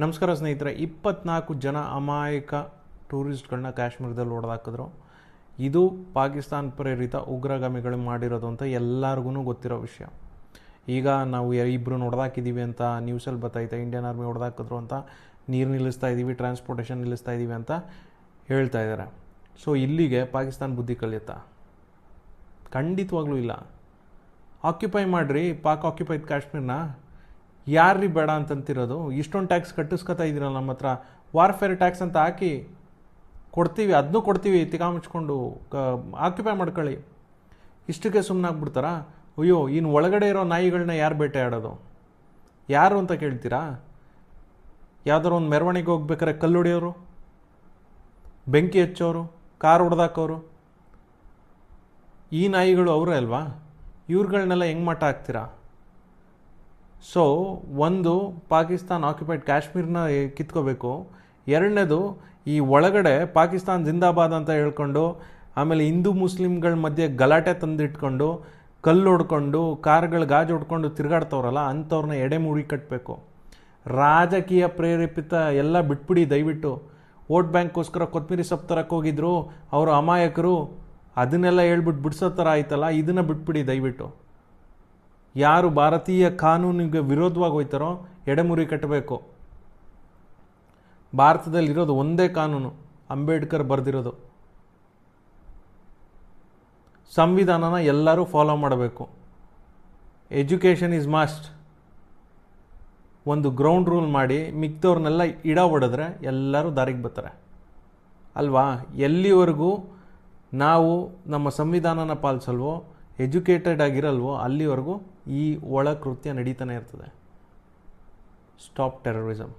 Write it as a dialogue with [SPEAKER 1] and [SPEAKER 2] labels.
[SPEAKER 1] ನಮಸ್ಕಾರ ಸ್ನೇಹಿತರೆ, 24 ಜನ ಅಮಾಯಕ ಟೂರಿಸ್ಟ್ಗಳನ್ನ ಕಾಶ್ಮೀರದಲ್ಲಿ ಹೊಡೆದಾಕಿದ್ರು. ಇದು ಪಾಕಿಸ್ತಾನ ಪ್ರೇರಿತ ಉಗ್ರಗಾಮಿಗಳು ಮಾಡಿರೋದು ಅಂತ ಎಲ್ಲರಿಗೂ ಗೊತ್ತಿರೋ ವಿಷಯ. ಈಗ ನಾವು ಇಬ್ಬರು ಹೊಡೆದಾಕಿದ್ದೀವಿ ಅಂತ ನ್ಯೂಸಲ್ಲಿ ಬರ್ತೈತೆ. ಇಂಡಿಯನ್ ಆರ್ಮಿ ಹೊಡೆದಾಕಿದ್ರು ಅಂತ, ನೀರು ನಿಲ್ಲಿಸ್ತಾ ಇದ್ದೀವಿ, ಟ್ರಾನ್ಸ್ಪೋರ್ಟೇಷನ್ ನಿಲ್ಲಿಸ್ತಾ ಇದ್ದೀವಿ ಅಂತ ಹೇಳ್ತಾ ಇದ್ದಾರೆ. ಸೊ ಇಲ್ಲಿಗೆ ಪಾಕಿಸ್ತಾನ ಬುದ್ಧಿ ಕಲಿಯುತ್ತಾ? ಖಂಡಿತವಾಗ್ಲೂ ಇಲ್ಲ. ಆಕ್ಯುಪೈ ಮಾಡಿರಿ, ಪಾಕ್ ಆಕ್ಯುಪೈಡ್ ಕಾಶ್ಮೀರ್ನ. ಯಾರ್ರೀ ಬೇಡ ಅಂತಂತಿರೋದು? ಇಷ್ಟೊಂದು ಟ್ಯಾಕ್ಸ್ ಕಟ್ಟಿಸ್ಕೊತಾ ಇದ್ದೀರಲ್ಲ ನಮ್ಮ ಹತ್ರ. ವಾರ್ಫೇರ್ ಟ್ಯಾಕ್ಸ್ ಅಂತ ಹಾಕಿ ಕೊಡ್ತೀವಿ, ಅದನ್ನೂ ಕೊಡ್ತೀವಿ, ತಿಕಾ ಮುಚ್ಕೊಂಡು ಆಕ್ಯುಪೈ ಮಾಡ್ಕೊಳ್ಳಿ. ಇಷ್ಟಕ್ಕೆ ಸುಮ್ಮನೆ ಆಗ್ಬಿಡ್ತಾರಾ? ಅಯ್ಯೋ, ಇನ್ನು ಒಳಗಡೆ ಇರೋ ನಾಯಿಗಳನ್ನ ಯಾರು ಬೇಟೆ ಆಡೋದು? ಯಾರು ಅಂತ ಕೇಳ್ತೀರಾ? ಯಾವ್ದಾರು ಒಂದು ಮೆರವಣಿಗೆ ಹೋಗ್ಬೇಕಾರೆ ಕಲ್ಲು ಹೊಡೆಯೋರು, ಬೆಂಕಿ ಹಚ್ಚೋರು, ಕಾರ್ ಹೊಡೆದಾಕೋರು, ಈ ನಾಯಿಗಳು ಅವರೇ ಅಲ್ವಾ? ಇವ್ರುಗಳನ್ನೆಲ್ಲ ಹೆಂಗೆ ಮಟ್ಟ ಹಾಕ್ತೀರಾ? ಸೊ ಒಂದು, ಪಾಕಿಸ್ತಾನ ಆಕ್ಯುಪೈಡ್ ಕಾಶ್ಮೀರ್ನ ಕಿತ್ಕೋಬೇಕು. ಎರಡನೇದು, ಈ ಒಳಗಡೆ ಪಾಕಿಸ್ತಾನ ಜಿಂದಾಬಾದ್ ಅಂತ ಹೇಳ್ಕೊಂಡು, ಆಮೇಲೆ ಹಿಂದೂ ಮುಸ್ಲಿಮ್ಗಳ ಮಧ್ಯೆ ಗಲಾಟೆ ತಂದಿಟ್ಕೊಂಡು, ಕಲ್ಲು ಹೊಡ್ಕೊಂಡು, ಕಾರ್ಗಳು ಗಾಜು ಹೊಡ್ಕೊಂಡು ತಿರುಗಾಡ್ತವ್ರಲ್ಲ, ಅಂಥವ್ರನ್ನ ಎಡೆಮುಡಿ ಕಟ್ಟಬೇಕು. ರಾಜಕೀಯ ಪ್ರೇರೇಪಿತ ಎಲ್ಲ ಬಿಟ್ಬಿಡಿ ದಯವಿಟ್ಟು. ವೋಟ್ ಬ್ಯಾಂಕ್ಗೋಸ್ಕರ ಕೊತ್ತಂಬರಿ ಸೊಪ್ಪು ತರಕ್ಕೆ ಹೋಗಿದ್ರು, ಅವರು ಅಮಾಯಕರು, ಅದನ್ನೆಲ್ಲ ಹೇಳ್ಬಿಟ್ಟು ಬಿಡಿಸೋ ಥರ ಆಯ್ತಲ್ಲ, ಇದನ್ನು ಬಿಟ್ಬಿಡಿ ದಯವಿಟ್ಟು. ಯಾರು ಭಾರತೀಯ ಕಾನೂನಿಗೆ ವಿರೋಧವಾಗಿ ಹೋಯ್ತಾರೋ ಎಡೆಮುರಿ ಕಟ್ಟಬೇಕು. ಭಾರತದಲ್ಲಿರೋದು ಒಂದೇ ಕಾನೂನು, ಅಂಬೇಡ್ಕರ್ ಬರೆದಿರೋದು. ಸಂವಿಧಾನನ ಎಲ್ಲರೂ ಫಾಲೋ ಮಾಡಬೇಕು. Education is must. ಒಂದು ಗ್ರೌಂಡ್ ರೂಲ್ ಮಾಡಿ ಮಿಕ್ದವ್ರನ್ನೆಲ್ಲ ಹೊಡೆದ್ರೆ ಎಲ್ಲರೂ ದಾರಿಗೆ ಬರ್ತಾರೆ ಅಲ್ವಾ? ಎಲ್ಲಿವರೆಗೂ ನಾವು ನಮ್ಮ ಸಂವಿಧಾನನ ಪಾಲಿಸಲ್ವೋ, ಎಜುಕೇಟೆಡ್ ಆಗಿರಲ್ವೋ, ಅಲ್ಲಿವರೆಗೂ ಈ ಒಳ ಕೃತ್ಯ ನಡೀತಾನೆ ಇರ್ತದೆ. Stop terrorism.